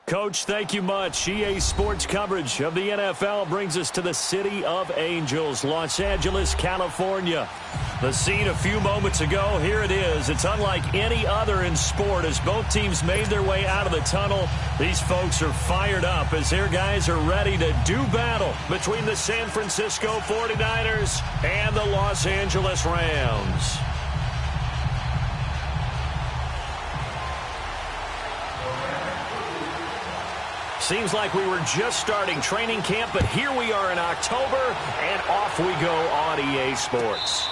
Coach, thank you much. EA Sports coverage of the NFL brings us to the City of Angels, Los Angeles, California. The scene a few moments ago, here it is. It's unlike any other in sport as both teams made their way out of the tunnel. These folks are fired up as their guys are ready to do battle between the San Francisco 49ers and the Los Angeles Rams. Seems like we were just starting training camp, but here we are in October, and off we go on EA Sports.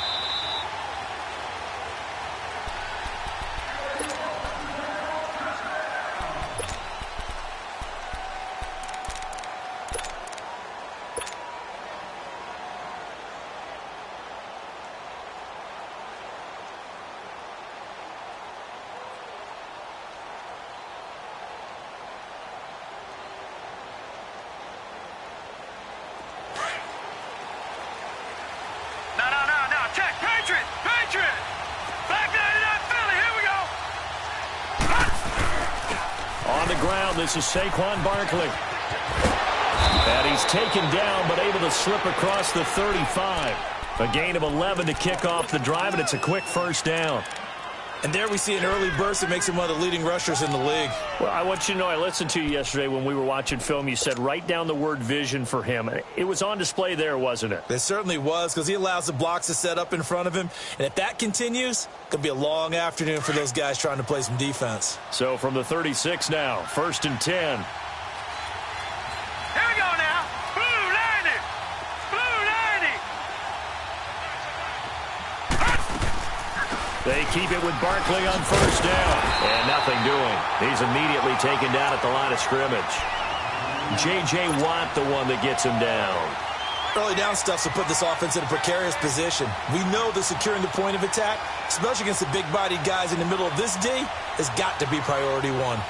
This is Saquon Barkley. And he's taken down, but able to slip across the 35. A gain of 11 to kick off the drive, and it's a quick first down. And there we see an early burst that makes him one of the leading rushers in the league. Well, I want you to know, I listened to you yesterday when we were watching film. You said write down the word vision for him. It was on display there, wasn't it? It certainly was, because he allows the blocks to set up in front of him. And if that continues, it could be a long afternoon for those guys trying to play some defense. So from the 36 now, 1st and 10. Here we go now. Blue 90. Blue 90. They keep it with Barkley on first down. And nothing doing. He's immediately taken down at the line of scrimmage. J.J. Watt, the one that gets him down. Early down stuff will put this offense in a precarious position. We know that securing the point of attack, especially against the big-bodied guys in the middle of this D, has got to be priority one.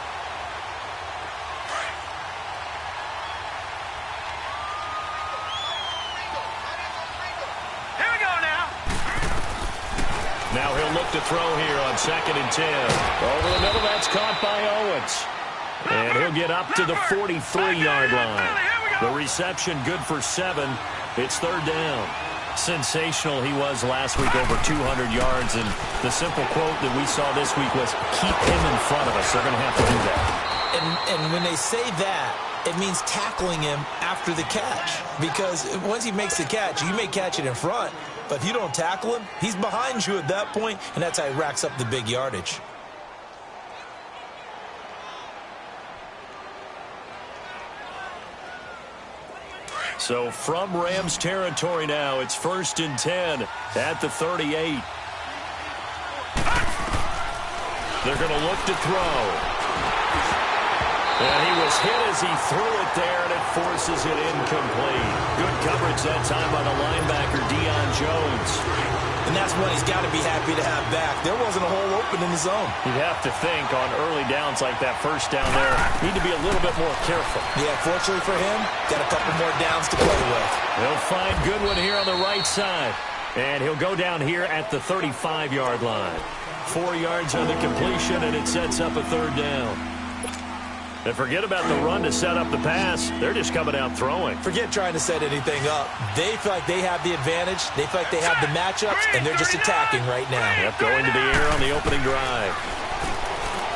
Now he'll look to throw here on 2nd and 10. Over the middle, that's caught by Owens. And he'll get up to the 43-yard line. The reception good for 7. It's 3rd down. Sensational he was last week, over 200 yards. And the simple quote that we saw this week was, keep him in front of us. They're going to have to do that. And when they say that, it means tackling him after the catch. Because once he makes the catch, you may catch it in front. But if you don't tackle him, he's behind you at that point, and that's how he racks up the big yardage. So from Rams territory now, it's 1st and 10 at the 38. They're going to look to throw. And he was hit as he threw it there, and it forces it incomplete. Good coverage that time by the linebacker, Deion Jones. And that's one he's got to be happy to have back. There wasn't a hole open in the zone. You'd have to think on early downs like that, first down there, need to be a little bit more careful. Yeah, fortunately for him, got a couple more downs to play with. He'll find Goodwin here on the right side. And he'll go down here at the 35-yard line. 4 yards on the completion, and it sets up a 3rd down. And forget about the run to set up the pass. They're just coming out throwing. Forget trying to set anything up. They feel like they have the advantage. They feel like they have the matchups, and they're just attacking right now. Yep, going to the air on the opening drive.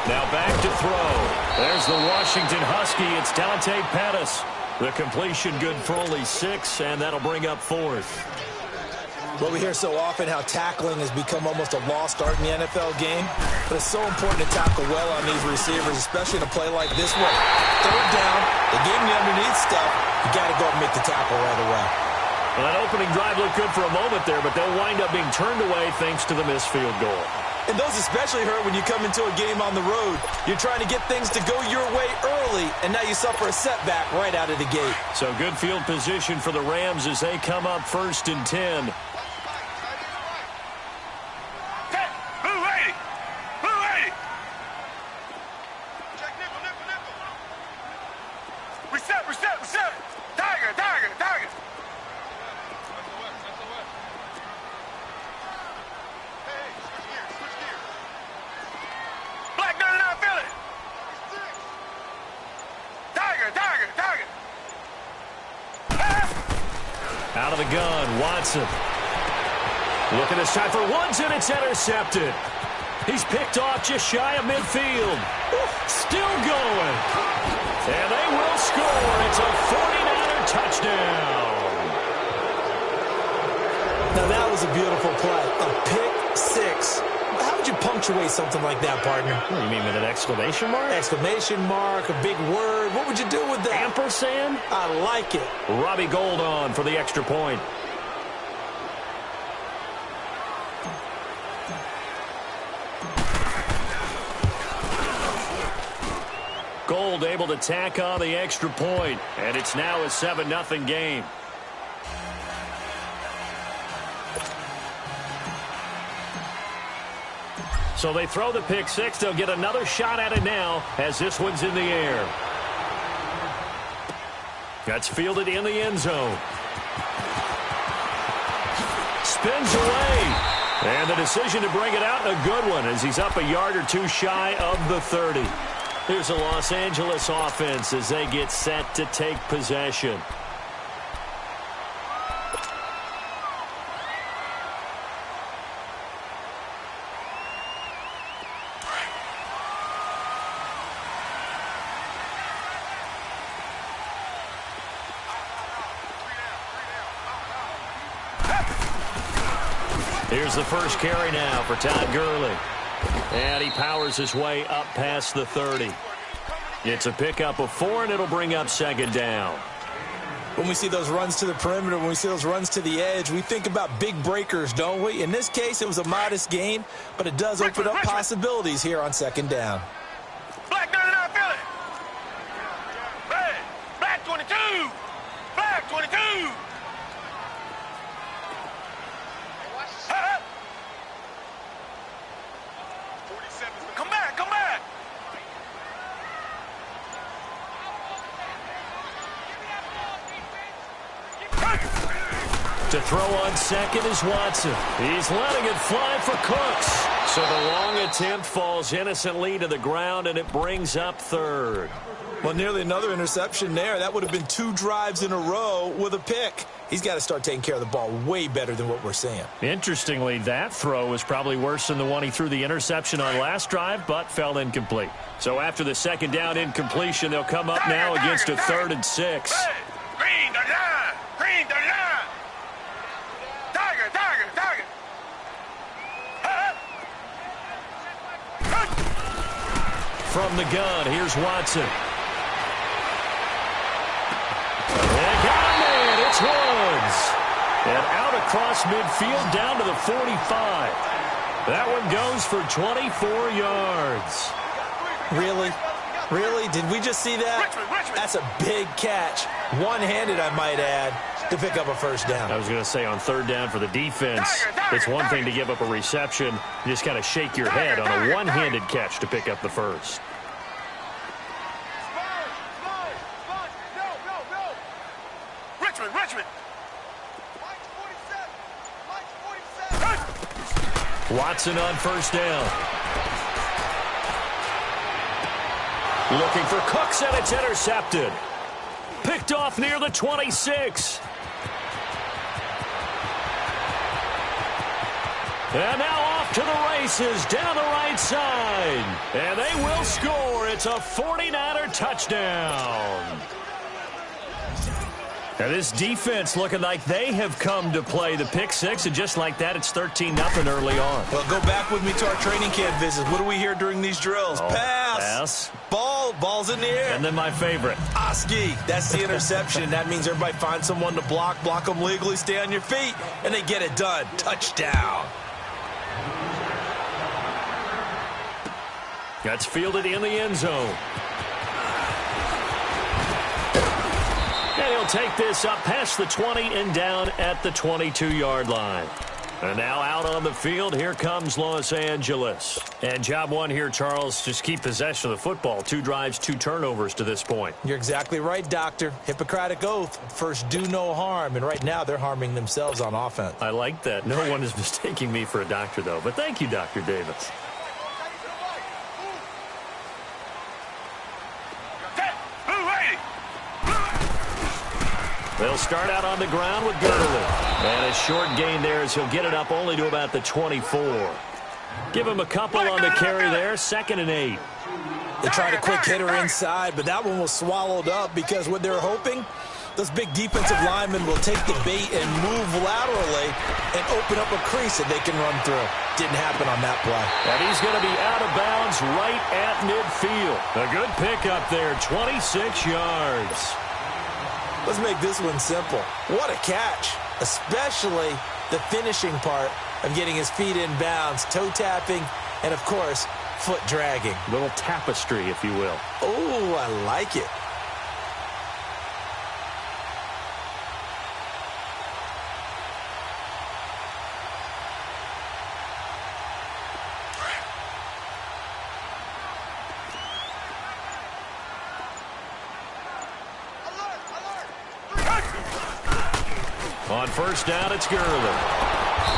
Now back to throw. There's the Washington Husky. It's Dante Pettis. The completion good for only 6, and that'll bring up 4th. Well, we hear so often how tackling has become almost a lost art in the NFL game, but it's so important to tackle well on these receivers, especially in a play like this one. 3rd down, they gave him the underneath stuff. You got to go and make the tackle right away. Well, that opening drive looked good for a moment there, but they'll wind up being turned away thanks to the missed field goal. And those especially hurt when you come into a game on the road. You're trying to get things to go your way early, and now you suffer a setback right out of the gate. So good field position for the Rams as they come up 1st and 10. Out of the gun, Watson. Looking this time for Woods, and it's intercepted. He's picked off just shy of midfield. Still going. And they will score. It's a 49er touchdown. Now, that was a beautiful play. A pick six. How would you punctuate something like that, partner? You mean with an exclamation mark? Exclamation mark, a big word. What would you do with that? Ampersand? I like it. Robbie Gould on for the extra point. Gould able to tack on the extra point, and it's now a 7-0 game. So they throw the pick six. They'll get another shot at it now as this one's in the air. That's fielded in the end zone. Spins away. And the decision to bring it out, a good one, as he's up a yard or two shy of the 30. Here's the Los Angeles offense as they get set to take possession. Here's the first carry now for Todd Gurley. And he powers his way up past the 30. It's a pickup of 4, and it'll bring up second down. When we see those runs to the perimeter, when we see those runs to the edge, we think about big breakers, don't we? In this case, it was a modest gain, but it does open up possibilities here on second down. Black 99 Philly. Red. Black 22. Black 22. Come back, come back. To throw on second is Watson. He's letting it fly for Cooks. So the long attempt falls innocently to the ground, and it brings up third. Well, nearly another interception there. That would have been 2 drives in a row with a pick. He's got to start taking care of the ball way better than what we're seeing. Interestingly, that throw was probably worse than the one he threw the interception on last drive, but fell incomplete. So after the second down incompletion, they'll come up now against a 3rd and 6. Green 39. Green 39. Tiger, tiger, tiger. From the gun, here's Watson. They got him, man. It's Woods. And out across midfield down to the 45. That one goes for 24 yards. Really? Really? Did we just see that? That's a big catch. One-handed, I might add, to pick up a first down. I was going to say on third down for the defense, it's one thing to give up a reception. You just kind of shake your head on a one-handed catch to pick up the first. Richmond. Watson on first down. Looking for Cooks, and it's intercepted. Picked off near the 26. And now off to the races down the right side. And they will score. It's a 49er touchdown. Now this defense looking like they have come to play the pick six, and just like that, it's 13-0 early on. Well, go back with me to our training camp visits. What do we hear during these drills? Pass. Ball's in the air. And then my favorite. Oski, that's the interception. That means everybody finds someone to block them legally, stay on your feet, and they get it done. Touchdown. That's fielded in the end zone. And he'll take this up past the 20 and down at the 22-yard line. And now out on the field, here comes Los Angeles. And job one here, Charles, just keep possession of the football. 2 drives, 2 turnovers to this point. You're exactly right, Doctor. Hippocratic oath. First, do no harm. And right now, they're harming themselves on offense. I like that. No one is mistaking me for a doctor, though. But thank you, Dr. Davis. They'll start out on the ground with Gurley. And a short gain there as he'll get it up only to about the 24. Give him a couple on the carry there, 2nd and 8. They tried a quick hitter inside, but that one was swallowed up because what they're hoping, those big defensive linemen will take the bait and move laterally and open up a crease that they can run through. Didn't happen on that play. And he's going to be out of bounds right at midfield. A good pickup there, 26 yards. Let's make this one simple. What a catch, especially the finishing part of getting his feet in bounds, toe tapping, and, of course, foot dragging. Little tapestry, if you will. Oh, I like it. On first down, it's Gurley.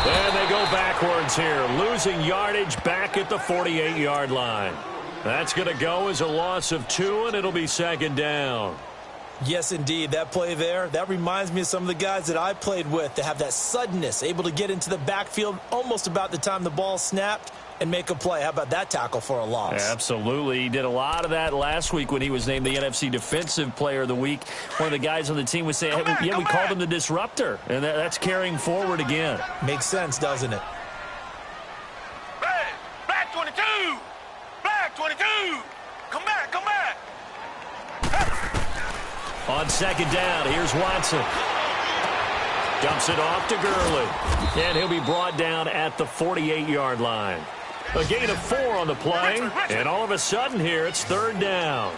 And they go backwards here, losing yardage back at the 48-yard line. That's going to go as a loss of 2, and it'll be 2nd down. Yes, indeed. That play there, that reminds me of some of the guys that I played with that have that suddenness, able to get into the backfield almost about the time the ball snapped and make a play. How about that tackle for a loss? Absolutely. He did a lot of that last week when he was named the NFC Defensive Player of the Week. One of the guys on the team was saying, hey, we called him the disruptor, and that's carrying forward again. Makes sense, doesn't it? Black 22! Black 22! Come back, come back! On 2nd down, here's Watson. Dumps it off to Gurley. And he'll be brought down at the 48-yard line. A gain of 4 on the play. And all of a sudden here, it's 3rd down.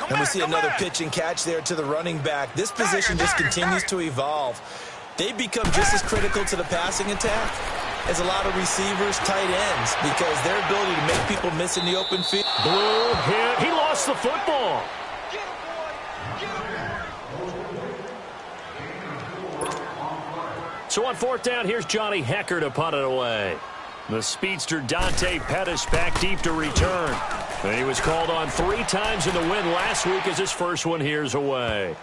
And we see another pitch and catch there to the running back. This position just continues to evolve. They become just as critical to the passing attack as a lot of receivers, tight ends, because their ability to make people miss in the open field. Blue hit. He lost the football. So on 4th down, here's Johnny Hecker to punt it away. The speedster Dante Pettis back deep to return. And he was called on 3 times in the win last week as his first one here's away.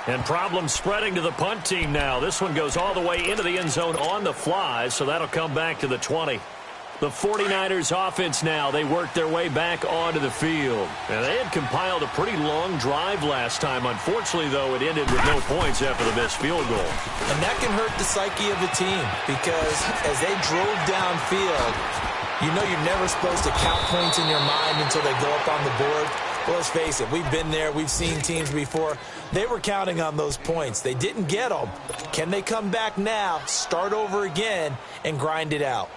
And problems spreading to the punt team now. This one goes all the way into the end zone on the fly, so that'll come back to the 20. The 49ers offense now, they worked their way back onto the field. And they had compiled a pretty long drive last time. Unfortunately, though, it ended with no points after the missed field goal. And that can hurt the psyche of the team because as they drove downfield, you know you're never supposed to count points in your mind until they go up on the board. Well, let's face it, we've been there. We've seen teams before. They were counting on those points. They didn't get them. Can they come back now, start over again, and grind it out?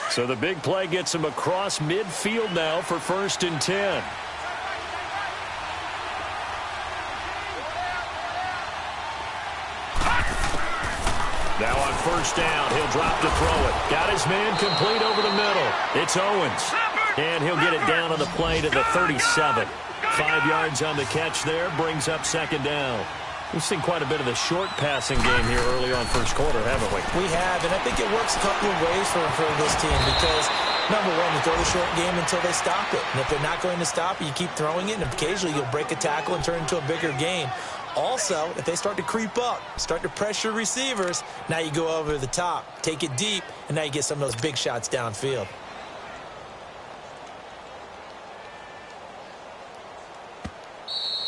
So the big play gets him across midfield now for 1st and 10. Now on 1st down, he'll drop to throw it. Got his man complete over the middle. It's Owens. And he'll get it down on the play to the 37. 5 yards on the catch there, brings up 2nd down. We've seen quite a bit of the short passing game here early on first quarter, haven't we? We have, and I think it works a couple of ways for this team because, number one, you throw the short game until they stop it. And if they're not going to stop it, you keep throwing it, and occasionally you'll break a tackle and turn it into a bigger game. Also, if they start to creep up, start to pressure receivers, now you go over the top, take it deep, and now you get some of those big shots downfield.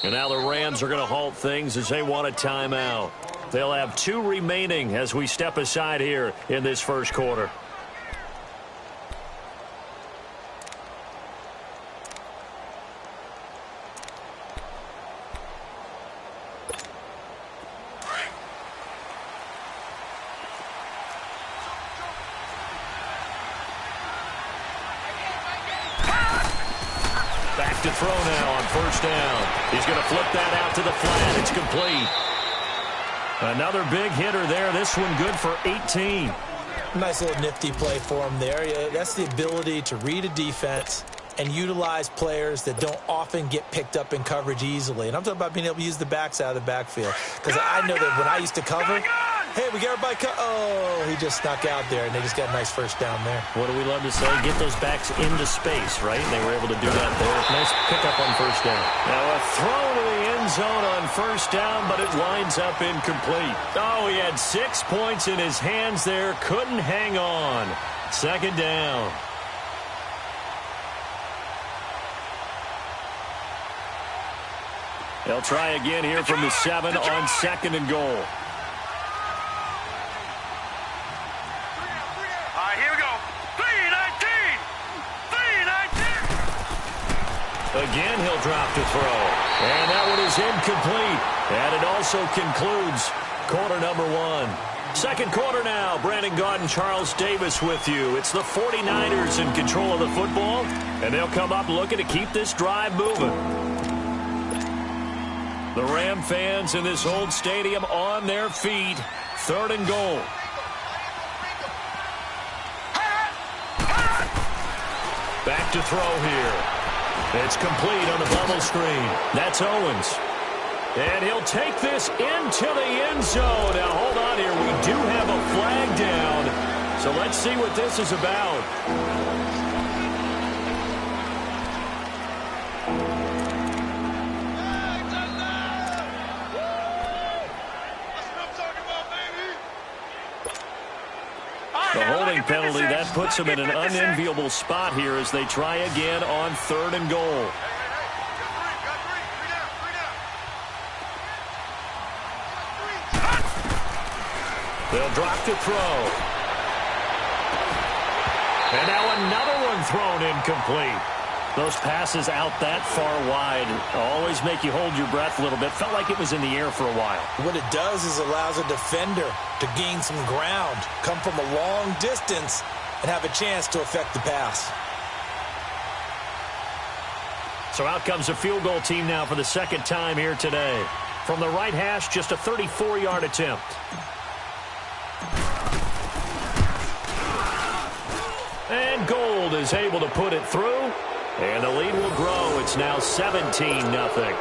And now the Rams are going to halt things as they want a timeout. They'll have 2 remaining as we step aside here in this first quarter. Back to throw now on 1st down. He's going to flip that out to the flat. It's complete. Another big hitter there. This one good for 18. Nice little nifty play for him there. Yeah, that's the ability to read a defense and utilize players that don't often get picked up in coverage easily. And I'm talking about being able to use the backs out of the backfield. Because I know that when I used to cover, Hey, we got everybody oh, he just snuck out there, and they just got a nice first down there. What do we love to say? Get those backs into space, right? And they were able to do that there. Nice pickup on first down. Now a throw to the end zone on first down, but it winds up incomplete. Oh, he had 6 points in his hands there. Couldn't hang on. Second down. They'll try again here from the 7 on second and goal. All right, here we go. 3-19. 3-19. Again, he'll drop to throw. And that one is incomplete. And it also concludes quarter number 1. Second quarter now. Brandon Gaudin, Charles Davis with you. It's the 49ers in control of the football, and they'll come up looking to keep this drive moving. The Ram fans in this old stadium on their feet. Third and goal. Back to throw here. It's complete on the bubble screen. That's Owens. And he'll take this into the end zone. Now, hold on here. We do have a flag down. So let's see what this is about. The holding penalty, that puts them in an unenviable spot here as they try again on third and goal. They'll drop to throw. And now another one thrown incomplete. Those passes out that far wide always make you hold your breath a little bit. Felt like it was in the air for a while. What it does is allows a defender to gain some ground, come from a long distance, and have a chance to affect the pass. So out comes a field goal team now for the second time here today. From the right hash, just a 34-yard attempt. And Gold is able to put it through. And the lead will grow. It's now 17-0.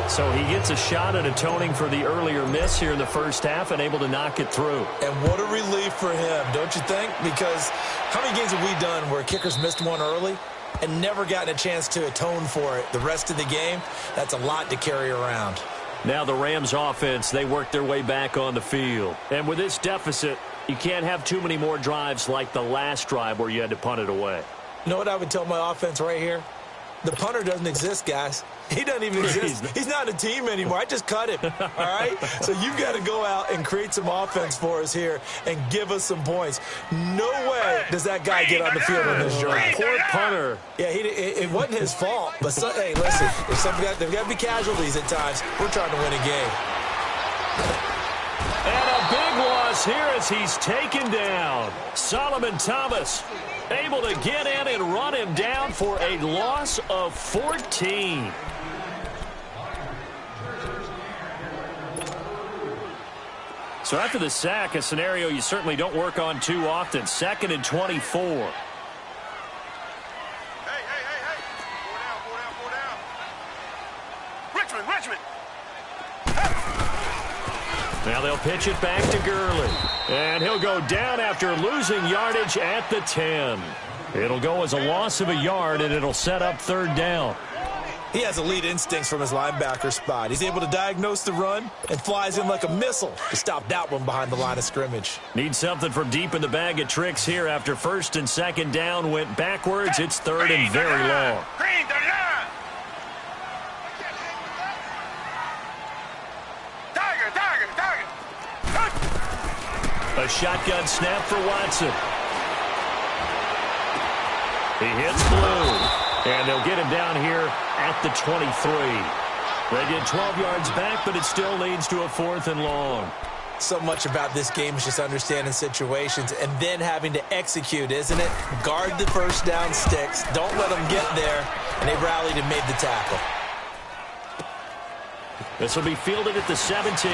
So he gets a shot at atoning for the earlier miss here in the first half and able to knock it through. And what a relief for him, don't you think? Because how many games have we done where kickers missed one early and never gotten a chance to atone for it the rest of the game? That's a lot to carry around. Now the Rams offense, they work their way back on the field. And with this deficit, you can't have too many more drives like the last drive where you had to punt it away. You know what I would tell my offense right here? The punter doesn't exist, guys. He doesn't even exist. He's not a team anymore. I just cut him, all right? So you've got to go out and create some offense for us here and give us some points. No way does that guy get on the field on this drive. Poor punter. Yeah, it wasn't his fault. But, hey, listen, there's got to be casualties at times. We're trying to win a game. And a big loss here as he's taken down. Solomon Thomas able to get in and run him down for a loss of 14. So after the sack, a scenario you certainly don't work on too often. 2nd and 24. Hey. Four down. Richmond. Now they'll pitch it back to Gurley. And he'll go down after losing yardage at the 10. It'll go as a loss of a yard, and it'll set up third down. He has elite instincts from his linebacker spot. He's able to diagnose the run and flies in like a missile to stop that one behind the line of scrimmage. Need something from deep in the bag of tricks here after first and second down went backwards. It's third and very long. Green 39. Tiger. A shotgun snap for Watson. He hits Blue. And they'll get him down here at the 23. They get 12 yards back, but it still leads to a 4th and long. So much about this game is just understanding situations and then having to execute, isn't it? Guard the first down sticks. Don't let them get there. And they rallied and made the tackle. This will be fielded at the 17.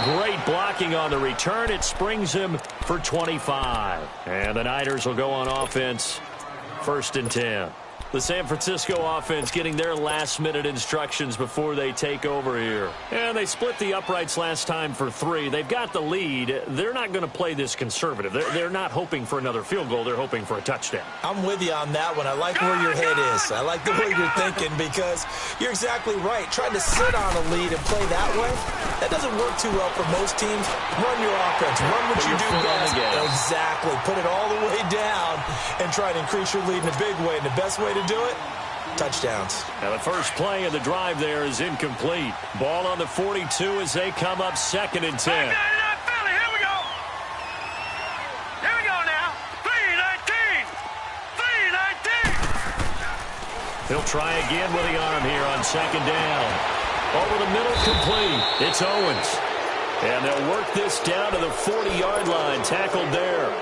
Great blocking on the return. It springs him for 25. And the Niners will go on offense. 1st and 10. The San Francisco offense getting their last-minute instructions before they take over here. And they split the uprights last time for 3. They've got the lead. They're not going to play this conservative. They're not hoping for another field goal. They're hoping for a touchdown. I'm with you on that one. I like where your head is. I like the way you're thinking because you're exactly right. Trying to sit on a lead and play that way, that doesn't work too well for most teams. Run your offense. Run what you do best. Exactly. Put it all the way down and try to increase your lead in a big way. And the best way to do it, touchdowns. Now the first play of the drive there is incomplete. Ball on the 42 as they come up 2nd and 10. Here we go. Here we go now. 3-19. 3-19. He'll try again with the arm here on 2nd down. Over the middle, complete. It's Owens. And they'll work this down to the 40-yard line. Tackled there.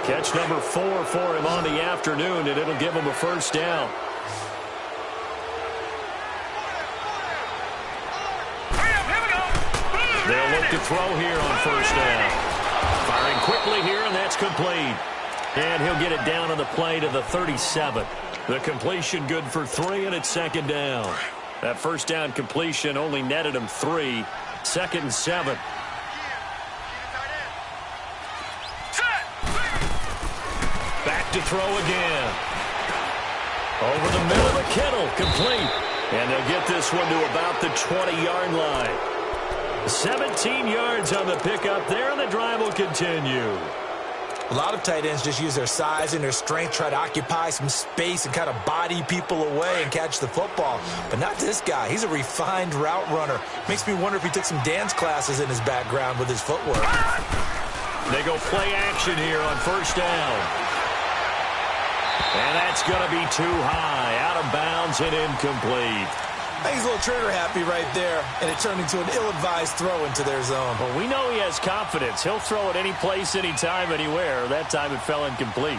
Catch number 4 for him on the afternoon, and it'll give him a first down. They'll look to throw here on first down. Firing quickly here, and that's complete. And he'll get it down on the play to the 37. The completion good for 3, and it's 2nd down. That first down completion only netted him 3. 2nd and 7. Back to throw again. Over the middle of the Kittle, complete. And they'll get this one to about the 20-yard line. 17 yards on the pickup there, and the drive will continue. A lot of tight ends just use their size and their strength, try to occupy some space and kind of body people away and catch the football. But not this guy. He's a refined route runner. Makes me wonder if he took some dance classes in his background with his footwork. They go play action here on first down. And that's going to be too high, out of bounds and incomplete. I think he's a little trigger happy right there, and it turned into an ill-advised throw into their zone. Well, we know he has confidence. He'll throw it any place, anytime, anywhere. That time it fell incomplete.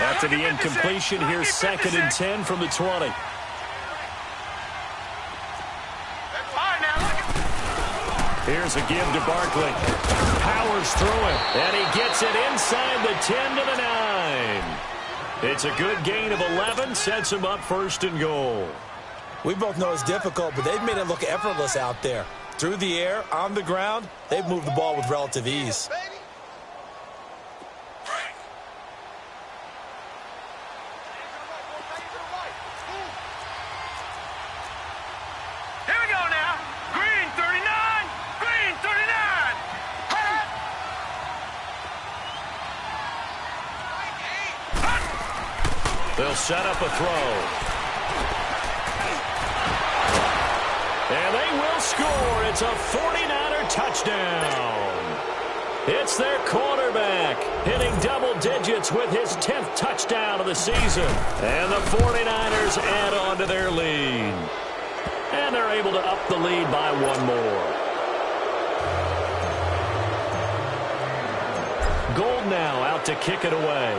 After the incompletion, here's 2nd and 10 from the 20. Here's a give to Barkley. Powers through it, and he gets it inside the 10 to the 9. It's a good gain of 11, sets him up 1st and goal. We both know it's difficult, but they've made it look effortless out there. Through the air, on the ground, they've moved the ball with relative ease. They'll set up a throw. And they will score. It's a 49er touchdown. It's their quarterback hitting double digits with his 10th touchdown of the season. And the 49ers add on to their lead. And they're able to up the lead by 1 more. Gold now out to kick it away.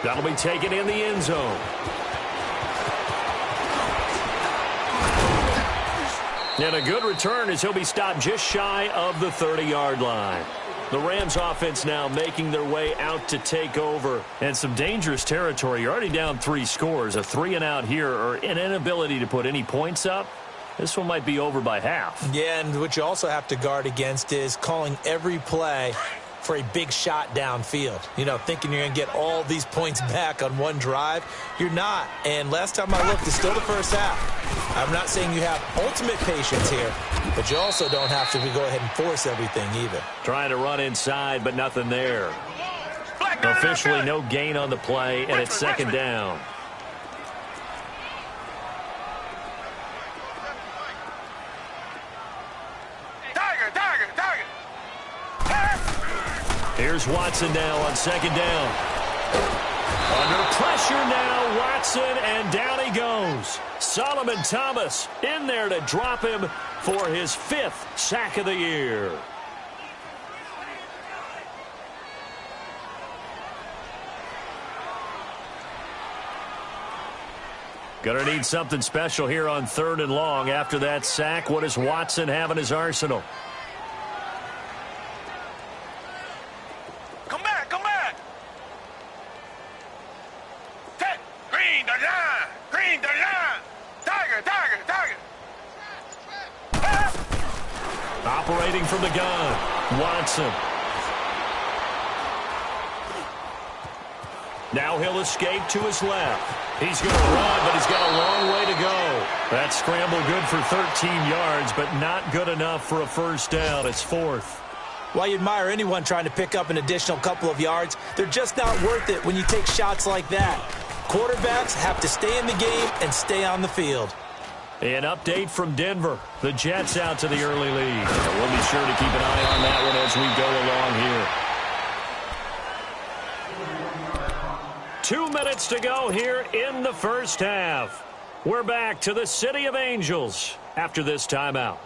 That'll be taken in the end zone. And a good return as he'll be stopped just shy of the 30-yard line. The Rams offense now making their way out to take over. And some dangerous territory. You're already down 3 scores. A 3-and-out here or an inability to put any points up. This one might be over by half. Yeah, and what you also have to guard against is calling every play for a big shot downfield. You know, thinking you're going to get all these points back on one drive. You're not. And last time I looked, it's still the first half. I'm not saying you have ultimate patience here, but you also don't have to go ahead and force everything either. Trying to run inside, but nothing there. Officially no gain on the play, and it's 2nd down. Here's Watson now on 2nd down. Under pressure now, Watson, and down he goes. Solomon Thomas in there to drop him for his 5th sack of the year. Gonna need something special here on 3rd and long. After that sack, what does Watson have in his arsenal? Come back, come back. Set. Green the line. Green the line. Tiger, tiger, tiger. Operating from the gun, Watson. Now he'll escape to his left. He's going to run, but he's got a long way to go. That scramble good for 13 yards, but not good enough for a first down. It's 4th. While you admire anyone trying to pick up an additional couple of yards, they're just not worth it when you take shots like that. Quarterbacks have to stay in the game and stay on the field. An update from Denver. The Jets out to the early lead. We'll be sure to keep an eye on that one as we go along here. 2 minutes to go here in the first half. We're back to the City of Angels after this timeout.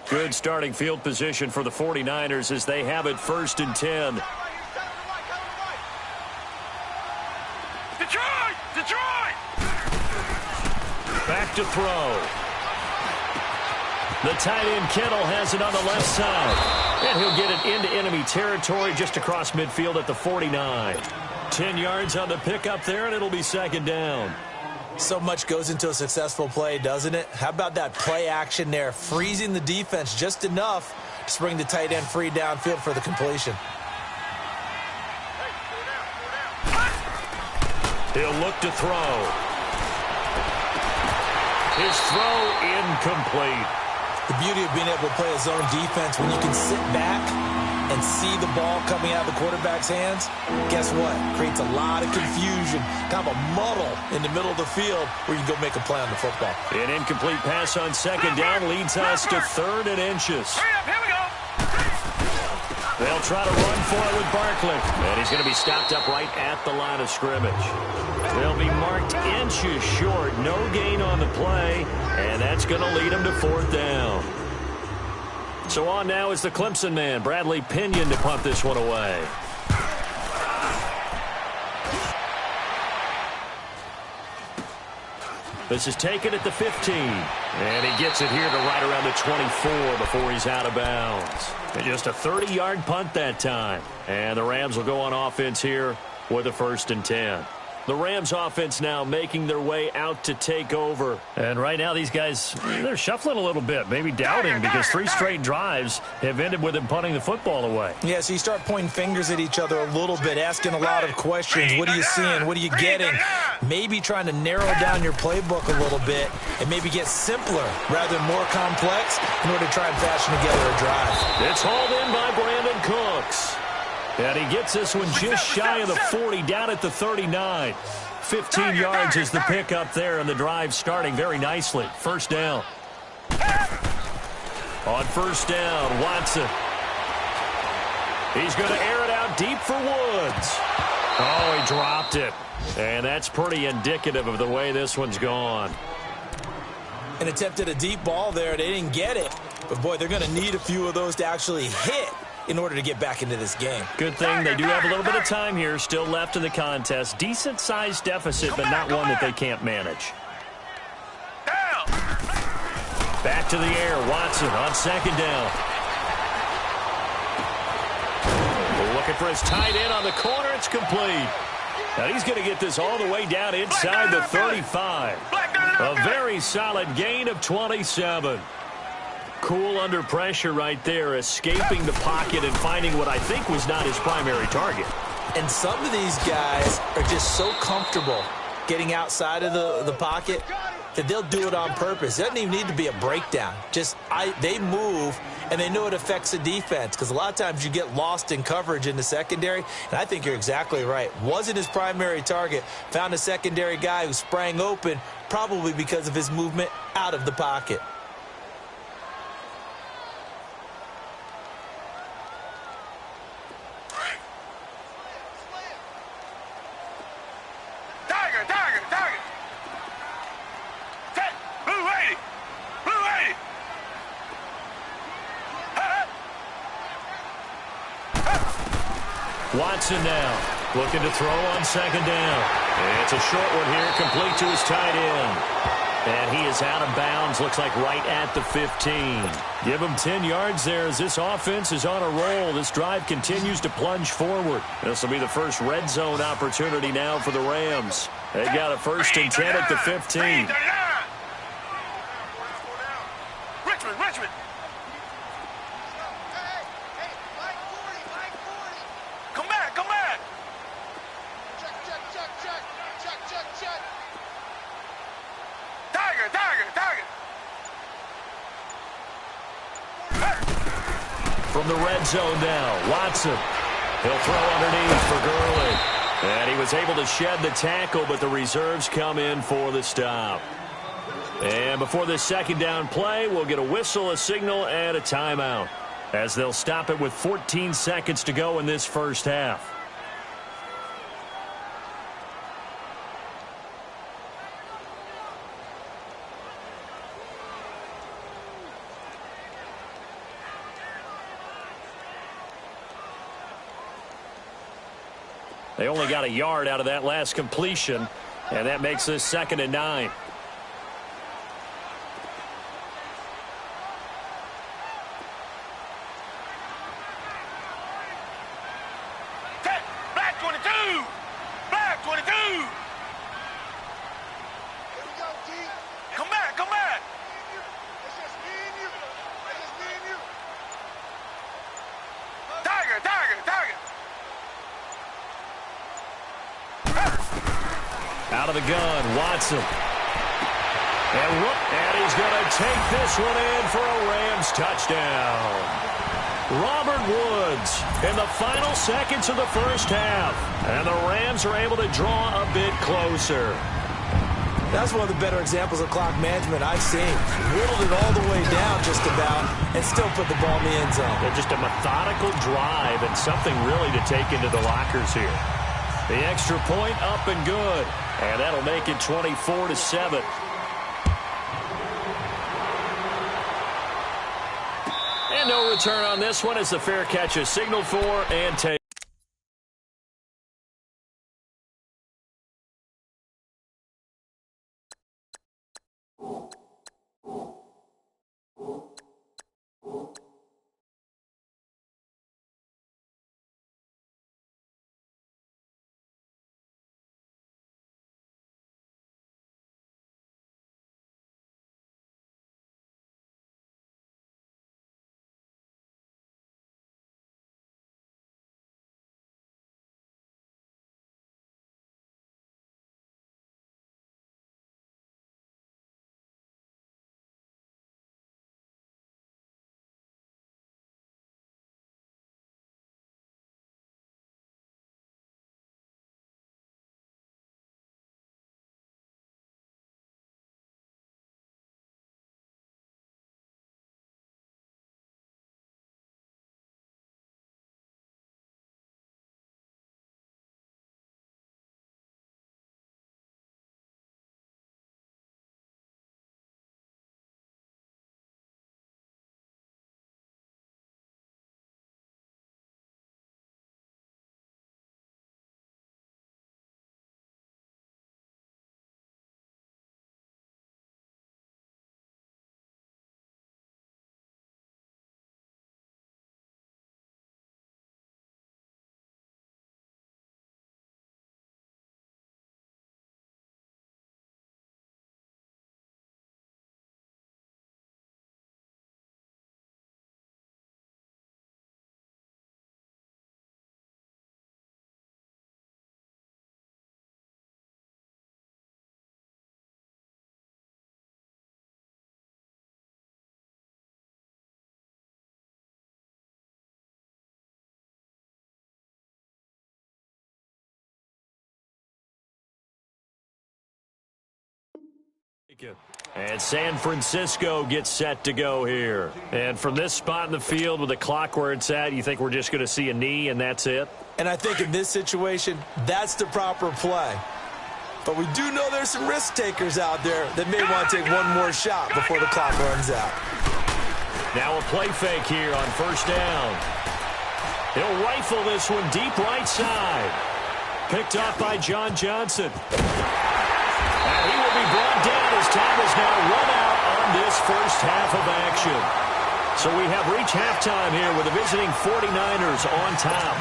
Good starting field position for the 49ers as they have it 1st and 10. Detroit! Detroit! Back to throw. The tight end Kittle has it on the left side. And he'll get it into enemy territory just across midfield at the 49. 10 yards on the pickup there, and it'll be 2nd down. So much goes into a successful play, doesn't it? How about that play action there, freezing the defense just enough to bring the tight end free downfield for the completion. He'll look to throw. His throw incomplete. The beauty of being able to play a zone defense when you can sit back and see the ball coming out of the quarterback's hands, guess what? Creates a lot of confusion, kind of a muddle in the middle of the field where you can go make a play on the football. An incomplete pass on 2nd down leads us to 3rd and inches. Hurry up, here we go. They'll try to run for it with Barkley. And he's going to be stopped up right at the line of scrimmage. They'll be marked inches short. No gain on the play. And that's going to lead them to 4th down. So on now is the Clemson man, Bradley Pinion, to punt this one away. This is taken at the 15. And he gets it here to right around the 24 before he's out of bounds. And just a 30-yard punt that time. And the Rams will go on offense here with a 1st and 10. The Rams offense now making their way out to take over. And right now these guys, they're shuffling a little bit, maybe doubting, because 3 straight drives have ended with them punting the football away. Yeah, so you start pointing fingers at each other a little bit, asking a lot of questions. What are you seeing? What are you getting? Maybe trying to narrow down your playbook a little bit and maybe get simpler rather than more complex in order to try and fashion together a drive. It's hauled in by Brandon Cooks. And he gets this one just shy of the 40, down at the 39. 15 yards is the pickup there, and the drive starting very nicely. 1st down. On 1st down, Watson. He's going to air it out deep for Woods. Oh, he dropped it. And that's pretty indicative of the way this one's gone. And attempted a deep ball there. They didn't get it. But, boy, they're going to need a few of those to actually hit in order to get back into this game. Good thing they do have a little bit of time here still left in the contest. Decent-sized deficit, but not one that they can't manage. Back to the air. Watson on 2nd down. Looking for his tight end on the corner. It's complete. Now he's going to get this all the way down inside the 35. A very solid gain of 27. Cool under pressure right there, escaping the pocket and finding what I think was not his primary target. And some of these guys are just so comfortable getting outside of the pocket that they'll do it on purpose. It doesn't even need to be a breakdown. They move, and they know it affects the defense, because a lot of times you get lost in coverage in the secondary, and I think you're exactly right. Wasn't his primary target. Found a secondary guy who sprang open, probably because of his movement out of the pocket. Watson now. Looking to throw on second down. It's a short one here, complete to his tight end. And he is out of bounds, looks like right at the 15. Give him 10 yards there as this offense is on a roll. This drive continues to plunge forward. This will be the first red zone opportunity now for the Rams. They've got a 1st and 10 at the 15. Richmond. Come back. Check. Tiger. From the red zone now, Watson. He'll throw underneath for Gurley. And he was able to shed the tackle, but the reserves come in for the stop. And before this second down play, we'll get a whistle, a signal, and a timeout, as they'll stop it with 14 seconds to go in this first half. They only got a yard out of that last completion, and that makes this 2nd and 9. Black 22. Come back. It's just me and you. Tiger. Out of the gun, Watson. And he's going to take this one in for a Rams touchdown. Robert Woods in the final seconds of the first half. And the Rams are able to draw a bit closer. That's one of the better examples of clock management I've seen. Whittled it all the way down just about and still put the ball in the end zone. Yeah, just a methodical drive and something really to take into the lockers here. The extra point up and good. And that'll make it 24-7. And no return on this one as the fair catch is signaled for and taken. And San Francisco gets set to go here. And from this spot in the field with the clock where it's at, you think we're just going to see a knee and that's it? And I think in this situation, that's the proper play. But we do know there's some risk takers out there that may want to take one more shot before the clock runs out. Now a play fake here on first down. He'll rifle this one deep right side. picked off by John Johnson. And he will be brought down as time is now run out on this first half of action. So we have reached halftime here with the visiting 49ers on top.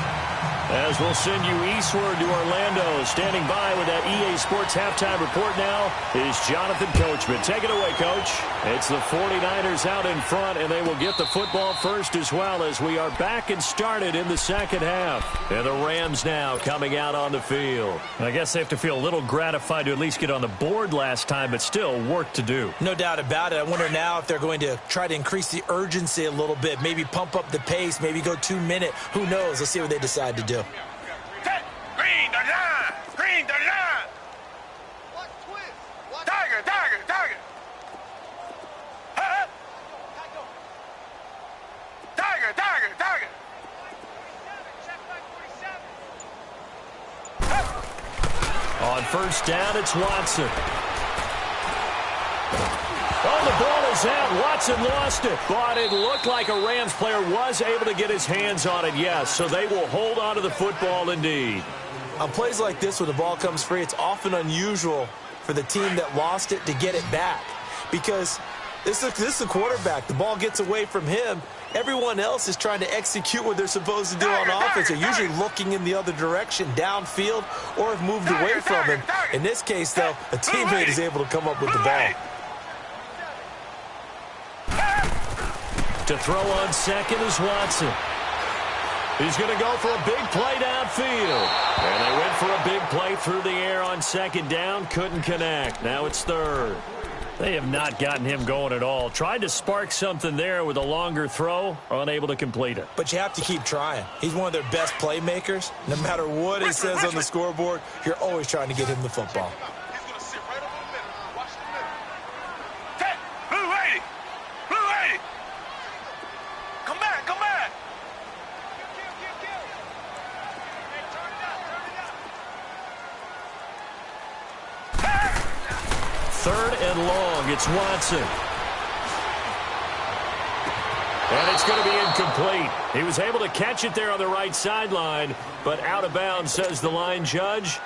As we'll send you eastward to Orlando. Standing by with that EA Sports halftime report now is Jonathan Coachman. Take it away, Coach. It's the 49ers out in front, and they will get the football first as well as we are back and started in the second half. And the Rams now coming out on the field. I guess they have to feel a little gratified to at least get on the board last time, but still work to do. No doubt about it. I wonder now if they're going to try to increase the urgency a little bit, maybe pump up the pace, maybe go 2 minute. Who knows? Let's see what they decide to do. Green the line! Green the line! Tiger, tiger, tiger! Huh? Tiger, tiger, tiger! On first down, it's Watson. Oh, the ball is out. Watson lost it. But it looked like a Rams player was able to get his hands on it, yes. So they will hold on to the football indeed. On plays like this, when the ball comes free, it's often unusual for the team that lost it to get it back. Because this is the quarterback. The ball gets away from him. Everyone else is trying to execute what they're supposed to do on offense. They're usually looking in the other direction, downfield, or have moved away from him. In this case, though, a teammate is able to come up with the ball. To throw on second is Watson. He's going to go for a big play downfield. And they went for a big play through the air on second down. Couldn't connect. Now it's third. They have not gotten him going at all. Tried to spark something there with a longer throw. Unable to complete it. But you have to keep trying. He's one of their best playmakers. No matter what it says on the scoreboard, you're always trying to get him the football. Third and long, it's Watson. And it's going to be incomplete. He was able to catch it there on the right sideline, but out of bounds, says the line judge.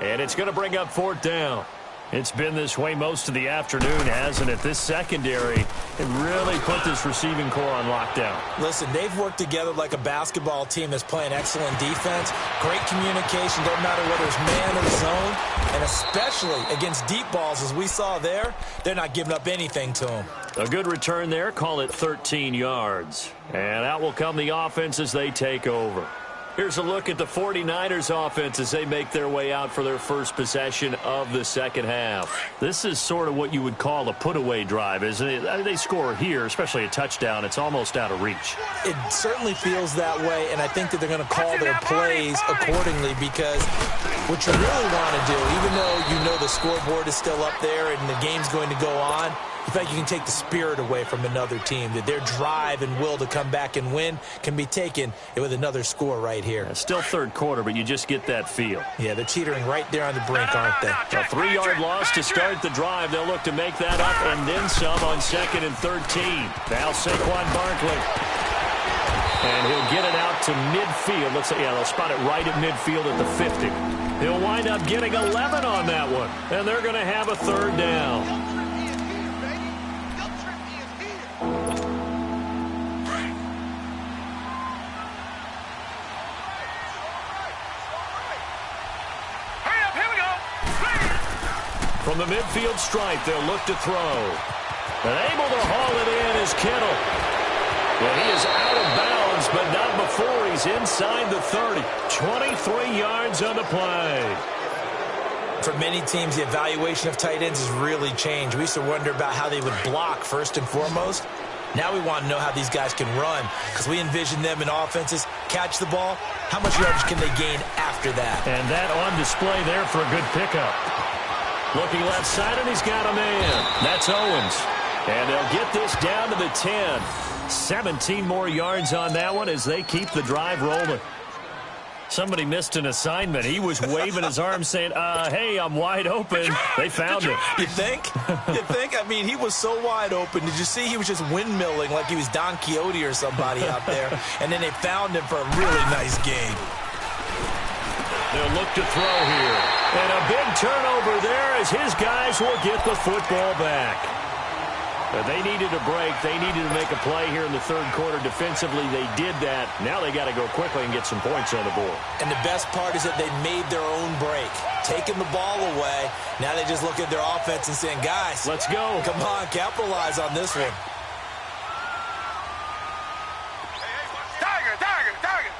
And it's going to bring up fourth down. It's been this way most of the afternoon, hasn't it? This secondary can really put this receiving core on lockdown. Listen, they've worked together like a basketball team that's playing excellent defense. Great communication, doesn't matter whether it's man or zone. And especially against deep balls, as we saw there, they're not giving up anything to them. A good return there, call it 13 yards. And out will come the offense as they take over. Here's a look at the 49ers offense as they make their way out for their first possession of the second half. This is sort of what you would call a put-away drive, isn't it? They score here, especially a touchdown. It's almost out of reach. It certainly feels that way, and I think that they're going to call their plays accordingly because what you really want to do, even though you know the scoreboard is still up there and the game's going to go on, in fact, you can take the spirit away from another team. That their drive and will to come back and win can be taken with another score right here. Yeah, still third quarter, but you just get that feel. Yeah, they're teetering right there on the brink, aren't they? A 3-yard loss to start the drive. They'll look to make that up and then some on second and 13. Now Saquon Barkley. And he'll get it out to midfield. Let's say, yeah, they'll spot it right at midfield at the 50. He'll wind up getting 11 on that one. And they're going to have a third down. From the midfield stripe, they'll look to throw. And able to haul it in is Kittle. Well, he is out of bounds, but not before he's inside the 30. 23 yards on the play. For many teams, the evaluation of tight ends has really changed. We used to wonder about how they would block first and foremost. Now we want to know how these guys can run because we envision them in offenses, catch the ball. How much yardage can they gain after that? And that on display there for a good pickup. Looking left side, and he's got a man. That's Owens. And they'll get this down to the 10. 17 more yards on that one as they keep the drive rolling. Somebody missed an assignment. He was waving his arms saying, hey, I'm wide open. They found him. You think? You think? I mean, he was so wide open. Did you see he was just windmilling like he was Don Quixote or somebody out there? And then they found him for a really nice game. They'll look to throw here. And a big turnover there as his guys will get the football back. But they needed a break. They needed to make a play here in the third quarter. Defensively, they did that. Now they got to go quickly and get some points on the board. And the best part is that they made their own break. Taking the ball away. Now they just look at their offense and saying, guys, let's go. Come on, capitalize on this one. Tiger, Tiger, Tiger.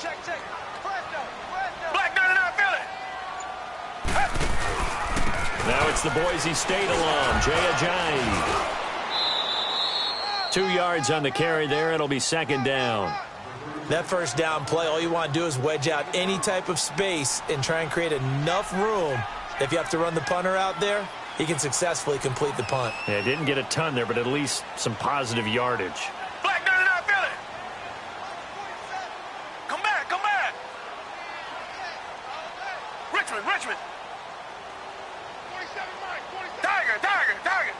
Check, check. BlackBoy2011's. Now it's the Boise State alum, Jay Ajayi. 2 yards on the carry there. It'll be second down. That first down play, all you want to do is wedge out any type of space and try and create enough room. If you have to run the punter out there, he can successfully complete the punt. Yeah, didn't get a ton there, but at least some positive yardage. BlackBoy2011's. Come back, come back. Richmond, Richmond. Tiger, Tiger, Tiger.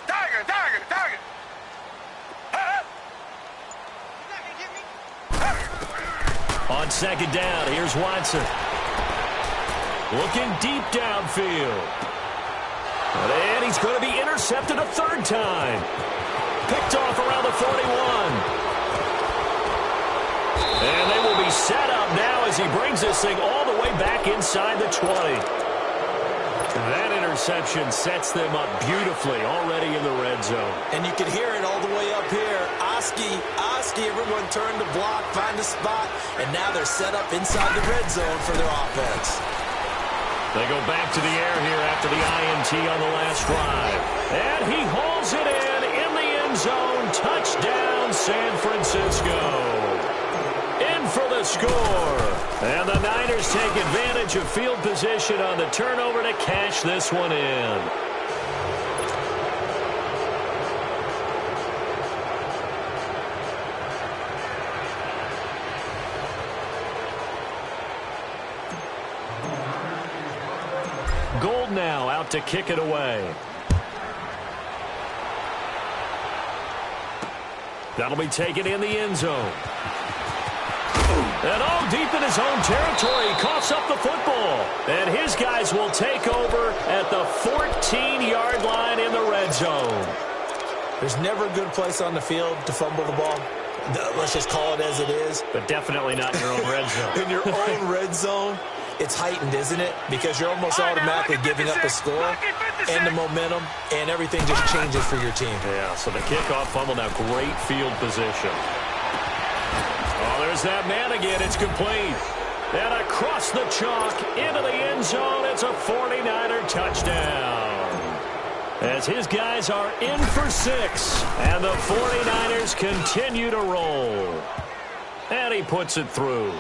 Tiger, Tiger, Tiger. On second down, here's Watson. Looking deep downfield. And he's going to be intercepted a third time. Picked off around the 41. And they will be set up now as he brings this thing all the way back inside the 20. That interception sets them up beautifully already in the red zone. And you can hear it all the way up here. Oski, everyone turned to block, find a spot, and now they're set up inside the red zone for their offense. They go back to the air here after the INT on the last drive. And he hauls it in the end zone. Touchdown, San Francisco. In for the score. And the Niners take advantage of field position on the turnover to cash this one in. Gold now out to kick it away. That'll be taken in the end zone. And all deep in his own territory, he coughs up the football. And his guys will take over at the 14-yard line in the red zone. There's never a good place on the field to fumble the ball. Let's just call it as it is. But definitely not in your own red zone. In your own red zone, it's heightened, isn't it? Because you're almost automatically giving up the score and the momentum, and everything just changes for your team. Yeah, so the kickoff fumble, now great field position. Oh, there's that man again. It's complete. And across the chalk into the end zone, it's a 49er touchdown. As his guys are in for 6, and the 49ers continue to roll. And he puts it through.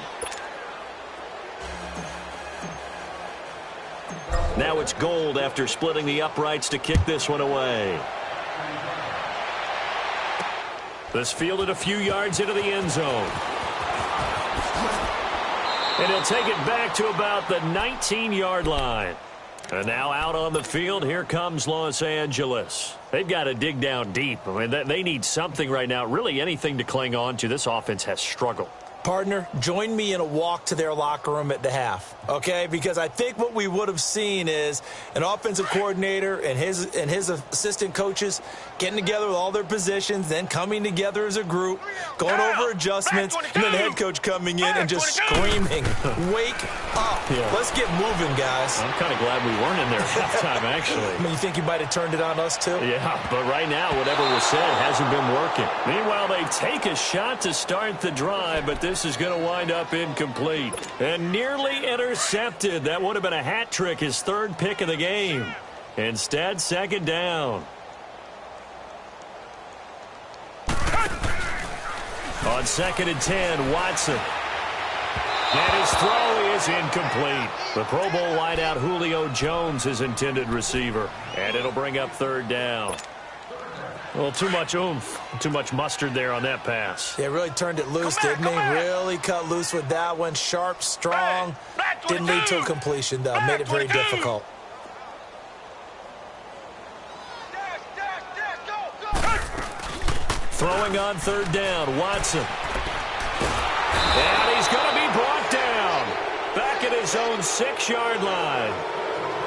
Now it's Gold after splitting the uprights to kick this one away. This fielded a few yards into the end zone. And he'll take it back to about the 19-yard line. And now out on the field, here comes Los Angeles. They've got to dig down deep. I mean, they need something right now, really anything to cling on to. This offense has struggled. Partner, join me in a walk to their locker room at the half, okay? Because I think what we would have seen is an offensive coordinator and his assistant coaches getting together with all their positions, then coming together as a group, going over adjustments, and then the head coach coming in and just screaming, wake up. Yeah. Let's get moving, guys. I'm kind of glad we weren't in there at halftime, actually. I mean, you think you might have turned it on us, too? Yeah, but right now, whatever was said hasn't been working. Meanwhile, they take a shot to start the drive, but this is going to wind up incomplete and nearly intercepted. That would have been a hat trick, his third pick of the game. Instead, second down. On 2nd and 10, Watson. And his throw is incomplete. The Pro Bowl wideout Julio Jones, his intended receiver. And it'll bring up third down. Well, too much oomph, too much mustard there on that pass. Yeah, really turned it loose, didn't he? Really cut loose with that one. Sharp, strong. Didn't lead to a completion, though. Made it very difficult. Throwing on third down, Watson. And he's going to be brought down. Back at his own 6-yard line.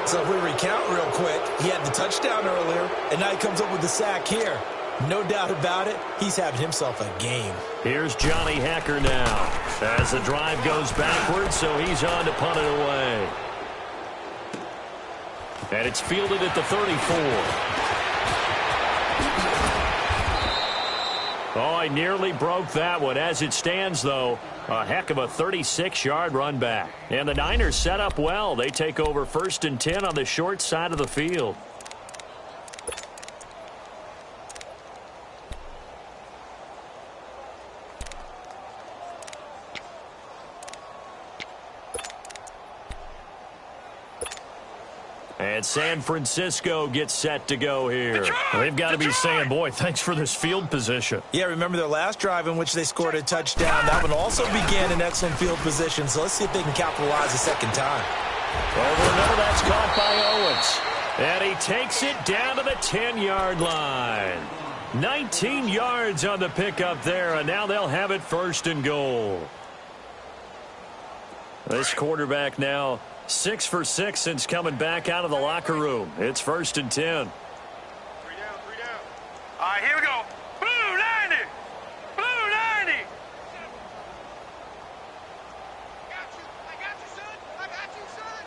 So if we recount real quick, he had the touchdown earlier, and now he comes up with the sack here. No doubt about it, he's having himself a game. Here's Johnny Hacker now. As the drive goes backwards, so he's on to punt it away. And it's fielded at the 34. Oh, I nearly broke that one. As it stands, though, a heck of a 36-yard run back. And the Niners set up well. They take over 1st and 10 on the short side of the field. And San Francisco gets set to go here. They've got to be saying, boy, thanks for this field position. Yeah, remember their last drive in which they scored a touchdown. That one also began in excellent field position, so let's see if they can capitalize a second time. Over another, that's caught by Owens. And he takes it down to the 10-yard line. 19 yards on the pickup there, and now they'll have it 1st and goal. This quarterback now 6 for 6 since coming back out of the locker room. It's 1st and 10. 3 down, 3 down. All right, here we go. Blue 90. Blue 90. I got you, son. I got you, son.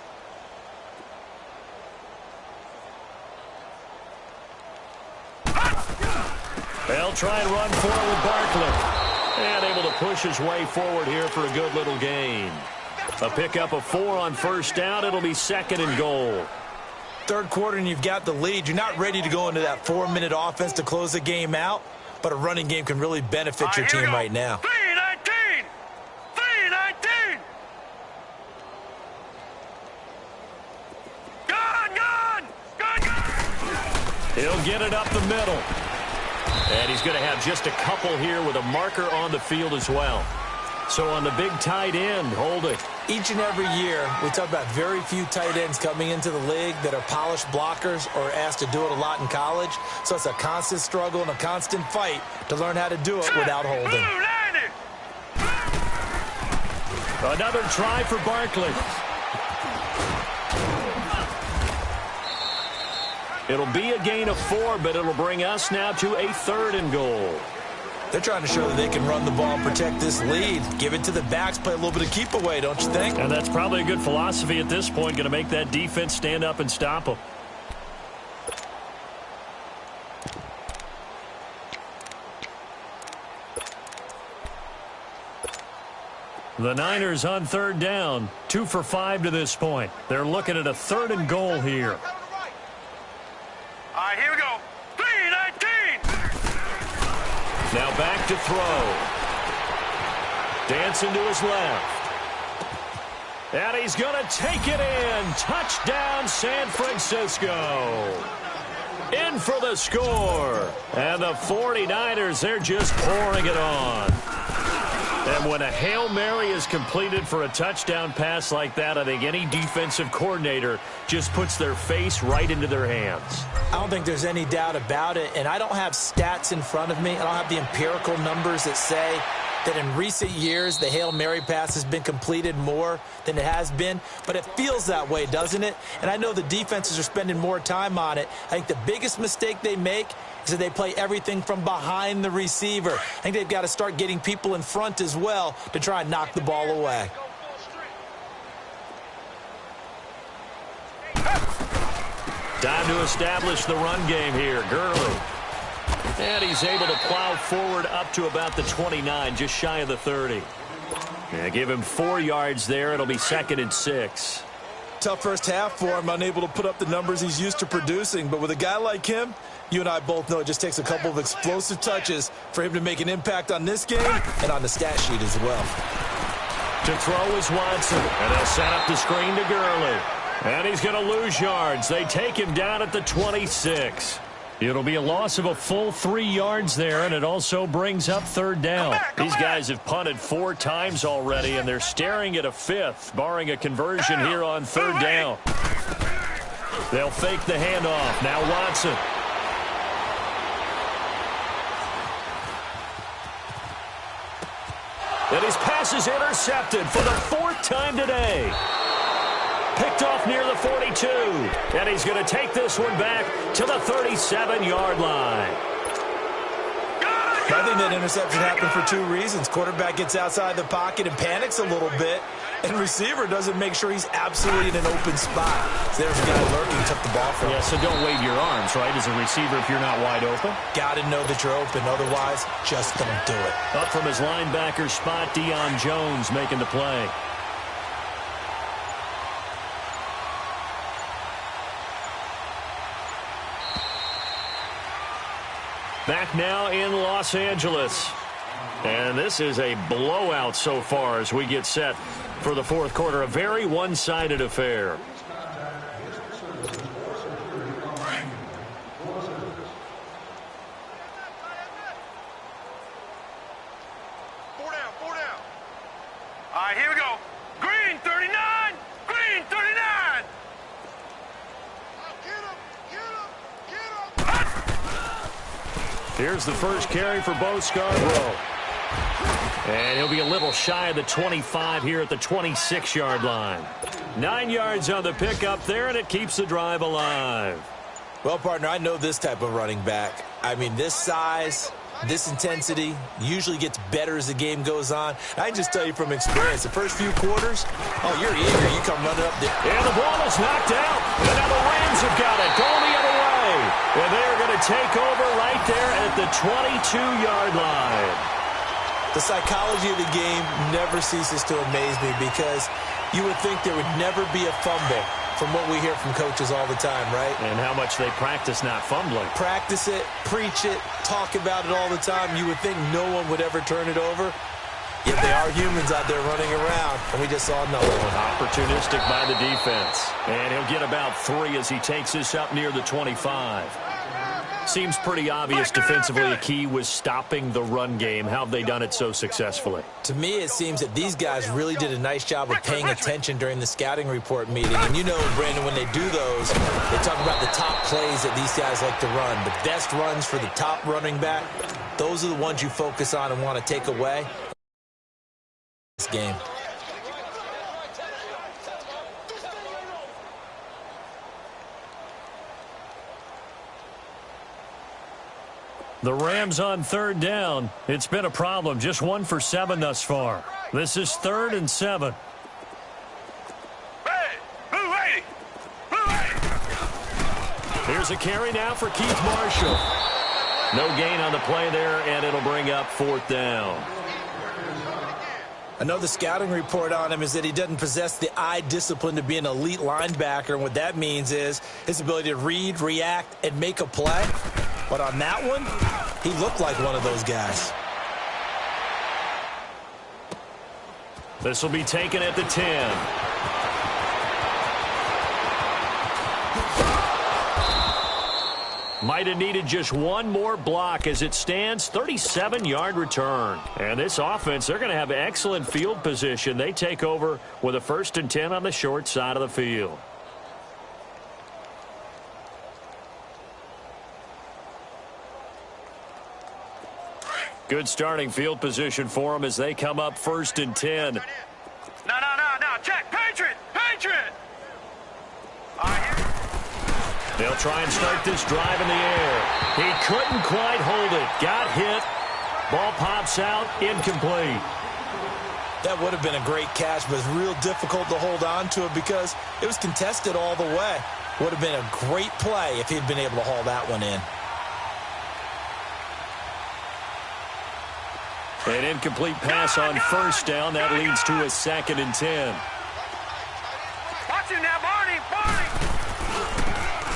They'll try and run for it with Barkley. And able to push his way forward here for a good little gain. A pickup of 4 on 1st down. It'll be 2nd and goal. Third quarter and you've got the lead. You're not ready to go into that 4-minute offense to close the game out, but a running game can really benefit your team right now. 319. 319. Gone. He'll get it up the middle. And he's going to have just a couple here with a marker on the field as well. So on the big tight end, holding. Each and every year, we talk about very few tight ends coming into the league that are polished blockers or asked to do it a lot in college. So it's a constant struggle and a constant fight to learn how to do it without holding. Another try for Barkley. It'll be a gain of 4, but it'll bring us now to a 3rd and goal. They're trying to show that they can run the ball and protect this lead. Give it to the backs, play a little bit of keep away, don't you think? And that's probably a good philosophy at this point, going to make that defense stand up and stop them. The Niners on 3rd down, 2 for 5 to this point. They're looking at a 3rd and goal here. All right, here we go. 319. Now back to throw. Dancing to his left. And he's going to take it in. Touchdown, San Francisco. In for the score. And the 49ers, they're just pouring it on. And when a Hail Mary is completed for a touchdown pass like that, I think any defensive coordinator just puts their face right into their hands. I don't think there's any doubt about it, and I don't have stats in front of me. I don't have the empirical numbers that say that in recent years the Hail Mary pass has been completed more than it has been, but it feels that way, doesn't it? And I know the defenses are spending more time on it. I think the biggest mistake they make is that they play everything from behind the receiver. I think they've got to start getting people in front as well to try and knock the ball away. Time to establish the run game here. Gurley. And he's able to plow forward up to about the 29, just shy of the 30. Yeah, give him 4 yards there. It'll be 2nd and 6. Tough first half for him, unable to put up the numbers he's used to producing. But with a guy like him, you and I both know it just takes a couple of explosive touches for him to make an impact on this game and on the stat sheet as well. To throw is Watson, and they'll set up the screen to Gurley. And he's going to lose yards. They take him down at the 26. It'll be a loss of a full 3 yards there, and it also brings up 3rd down. These guys have punted 4 times already, and they're staring at a 5th, barring a conversion here on 3rd down. They'll fake the handoff. Now Watson. And his pass is intercepted for the 4th time today. Picked off near the 42. And he's going to take this one back to the 37-yard line. I think that interception happened for 2 reasons. Quarterback gets outside the pocket and panics a little bit, and receiver doesn't make sure he's absolutely in an open spot. So there's a guy lurking, took the ball from him. Yeah, so don't wave your arms, right, as a receiver if you're not wide open. Got to know that you're open. Otherwise, just don't do it. Up from his linebacker spot, Deion Jones making the play. Back now in Los Angeles. And this is a blowout so far as we get set for the 4th quarter. A very one-sided affair. Four down. All right, here we go. Green 39. Green 39. Here's the first carry for Bo Scarborough. And he'll be a little shy of the 25 here at the 26-yard line. 9 yards on the pickup there, and it keeps the drive alive. Well, partner, I know this type of running back. I mean, this size, this intensity usually gets better as the game goes on. I can just tell you from experience, the first few quarters, oh, you're eager. You come running up there. And the ball is knocked out. And now the Rams have got it. Going the other way. And they're going to take over right there at the 22-yard line. The psychology of the game never ceases to amaze me because you would think there would never be a fumble from what we hear from coaches all the time, right? And how much they practice not fumbling. Practice it, preach it, talk about it all the time. You would think no one would ever turn it over. Yet they are humans out there running around, and we just saw another one. Opportunistic by the defense. And he'll get about 3 as he takes this up near the 25. Seems pretty obvious defensively a key was stopping the run game. How have they done it so successfully? To me, it seems that these guys really did a nice job of paying attention during the scouting report meeting. And you know, Brandon, when they do those, they talk about the top plays that these guys like to run. The best runs for the top running back, those are the ones you focus on and want to take away. This game. The Rams on 3rd down. It's been a problem. Just 1 for 7 thus far. This is 3rd and 7. Hey, blue 80. Blue 80. Here's a carry now for Keith Marshall. No gain on the play there, and it'll bring up 4th down. I know the scouting report on him is that he doesn't possess the eye discipline to be an elite linebacker. And what that means is his ability to read, react, and make a play. But on that one, he looked like one of those guys. This will be taken at the 10. Might have needed just one more block as it stands. 37-yard return. And this offense, they're going to have excellent field position. They take over with a 1st and 10 on the short side of the field. Good starting field position for them as they come up 1st and 10. No. Check. Patriot. All right, here. They'll try and start this drive in the air. He couldn't quite hold it. Got hit. Ball pops out. Incomplete. That would have been a great catch, but it's real difficult to hold on to it because it was contested all the way. Would have been a great play if he'd been able to haul that one in. An incomplete pass on 1st down. That leads to a 2nd and 10. Watch him now, Barney.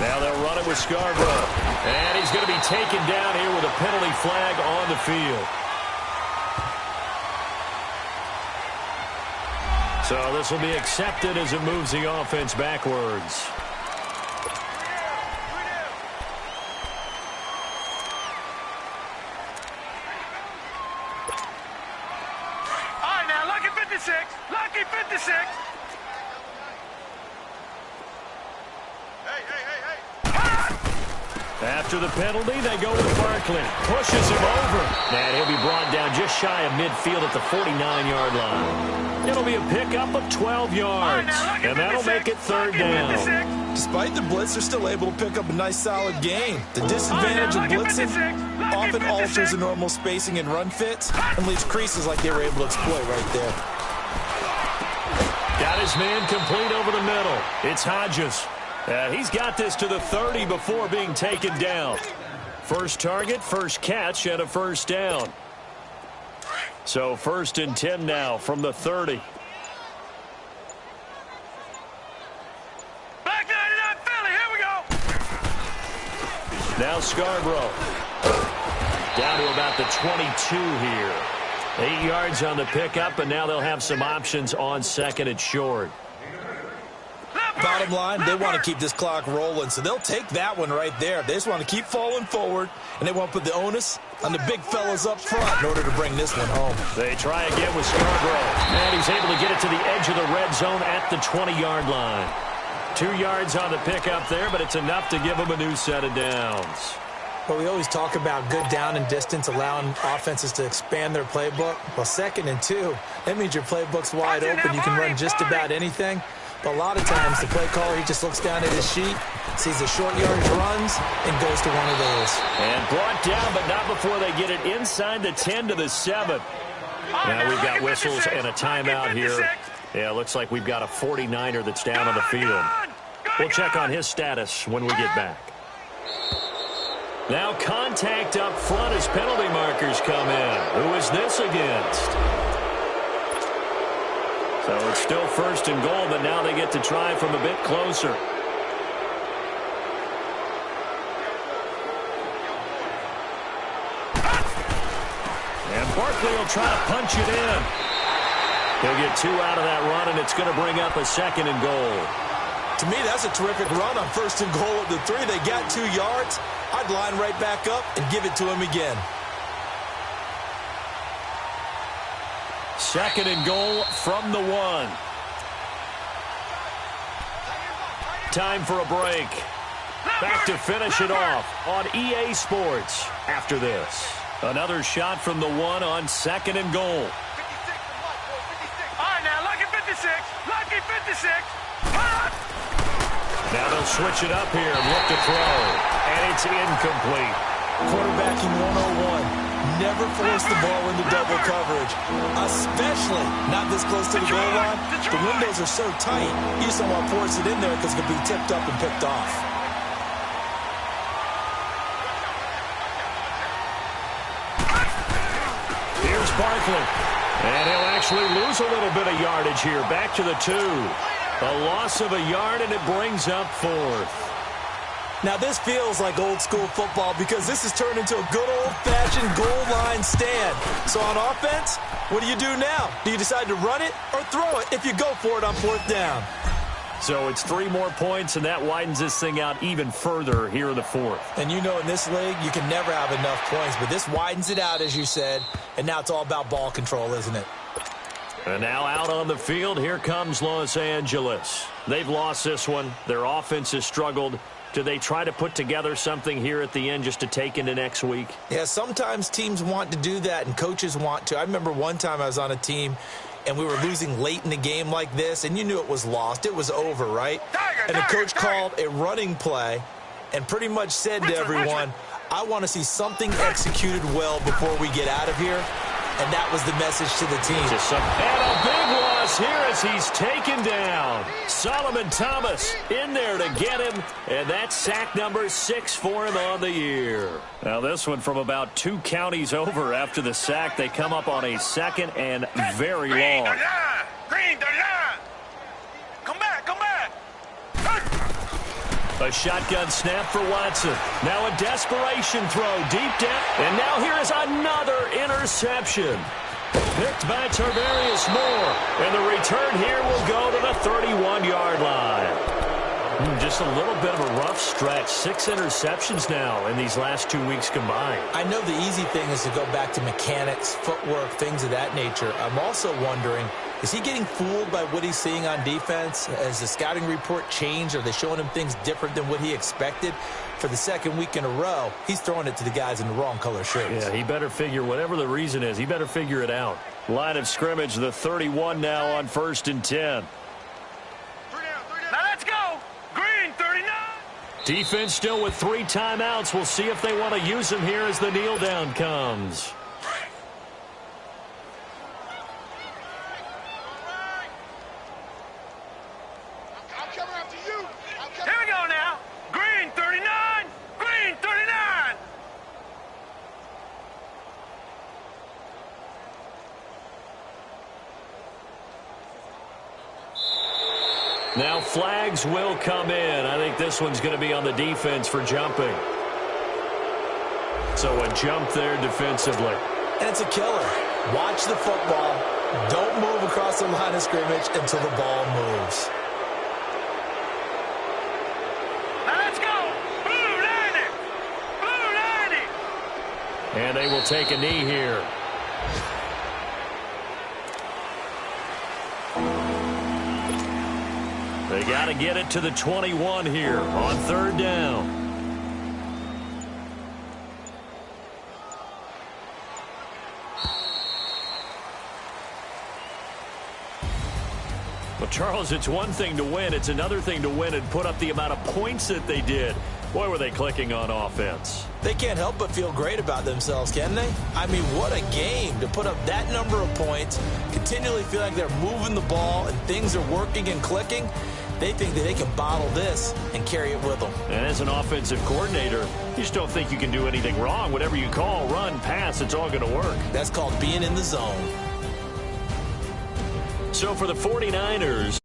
Now they'll run it with Scarborough. And he's going to be taken down here with a penalty flag on the field. So this will be accepted as it moves the offense backwards. Lucky 56. Hey. After the penalty, they go with Barkley. Pushes him over. And he'll be brought down just shy of midfield at the 49-yard line. It'll be a pickup of 12 yards. And that'll make it third down. Despite the blitz, they're still able to pick up a nice, solid gain. The disadvantage of blitzing often alters the normal spacing and run fits and leaves creases like they were able to exploit right there. Got his man complete over the middle. It's Hodges. He's got this to the 30 before being taken down. First target, first catch, and a first down. So 1st and 10 now from the 30. Back 99 Philly, here we go. Now Scarborough. Down to about the 22 here. 8 yards on the pickup, and now they'll have some options on 2nd and short. Bottom line, they want to keep this clock rolling, so they'll take that one right there. They just want to keep falling forward, and they want to put the onus on the big fellas up front in order to bring this one home. They try again with Scarborough, and he's able to get it to the edge of the red zone at the 20-yard line. 2 yards on the pickup there, but it's enough to give them a new set of downs. But we always talk about good down and distance, allowing offenses to expand their playbook. Well, 2nd and 2, that means your playbook's wide open. You can run just about anything. But a lot of times, the play caller, he just looks down at his sheet, sees the short yardage runs, and goes to one of those. And brought down, but not before they get it inside the 10 to the 7. Now we've got whistles and a timeout here. Yeah, it looks like we've got a 49er that's down on the field. We'll check on his status when we get back. Now contact up front as penalty markers come in. Who is this against? So it's still 1st and goal, but now they get to try from a bit closer. And Barkley will try to punch it in. He'll get 2 out of that run, and it's going to bring up a 2nd and goal. To me, that's a terrific run on 1st and goal at the 3. They got 2 yards. I'd line right back up and give it to him again. 2nd and goal from the 1. Time for a break. Back to finish it off on EA Sports after this. Another shot from the 1 on 2nd and goal. All right, now, lucky 56. Lucky 56. Now they'll switch it up here and look to throw. And it's incomplete. Quarterbacking 101. Never force the ball into double coverage, especially not this close to the goal line. The windows are so tight, you just don't want to force it in there because it could be tipped up and picked off. Here's Barkley. And he'll actually lose a little bit of yardage here. Back to the 2. A loss of a yard, and it brings up 4th. Now, this feels like old-school football because this has turned into a good old-fashioned goal line stand. So on offense, what do you do now? Do you decide to run it or throw it if you go for it on 4th down? So it's 3 more points, and that widens this thing out even further here in the 4th. And you know in this league, you can never have enough points, but this widens it out, as you said, and now it's all about ball control, isn't it? And now out on the field, here comes Los Angeles. They've lost this one. Their offense has struggled. Do they try to put together something here at the end just to take into next week? Yeah, sometimes teams want to do that and coaches want to. I remember one time I was on a team and we were losing late in the game like this, and you knew it was lost. It was over, right? And the coach called a running play and pretty much said to everyone, I want to see something executed well before we get out of here. And that was the message to the team. And a big loss here as he's taken down. Solomon Thomas in there to get him. And that's sack number 6 for him on the year. Now this one from about 2 counties over after the sack. They come up on a 2nd and very long. Green, 39. Come back, come back. A shotgun snap for Watson. Now a desperation throw deep down. And now here is another interception. Picked by Tarvarius Moore. And the return here will go to the 31-yard line. Just a little bit of a rough stretch. 6 interceptions now in these last 2 weeks combined. I know the easy thing is to go back to mechanics, footwork, things of that nature. I'm also wondering, Is he getting fooled by what he's seeing on defense? Has the scouting report changed? Are they showing him things different than what he expected? For the second week in a row, he's throwing it to the guys in the wrong color shirts. Yeah, he better figure, whatever the reason is, he better figure it out. Line of scrimmage, the 31 now on 1st and 10. Now let's go. Green 39. Defense still with 3 timeouts. We'll see if they want to use them here as the kneel down comes. Here we go now. Green 39. Green 39. Now flags will come in. I think this one's going to be on the defense for jumping. So a jump there defensively. And it's a killer. Watch the football. Don't move across the line of scrimmage until the ball moves. Now let's go. Blue 90. Blue 90. And they will take a knee here. They got to get it to the 21 here on 3rd down. Well, Charles, it's one thing to win. It's another thing to win and put up the amount of points that they did. Boy, were they clicking on offense. They can't help but feel great about themselves, can they? I mean, what a game to put up that number of points, continually feel like they're moving the ball and things are working and clicking. They think that they can bottle this and carry it with them. And as an offensive coordinator, you just don't think you can do anything wrong. Whatever you call, run, pass, it's all going to work. That's called being in the zone. So for the 49ers,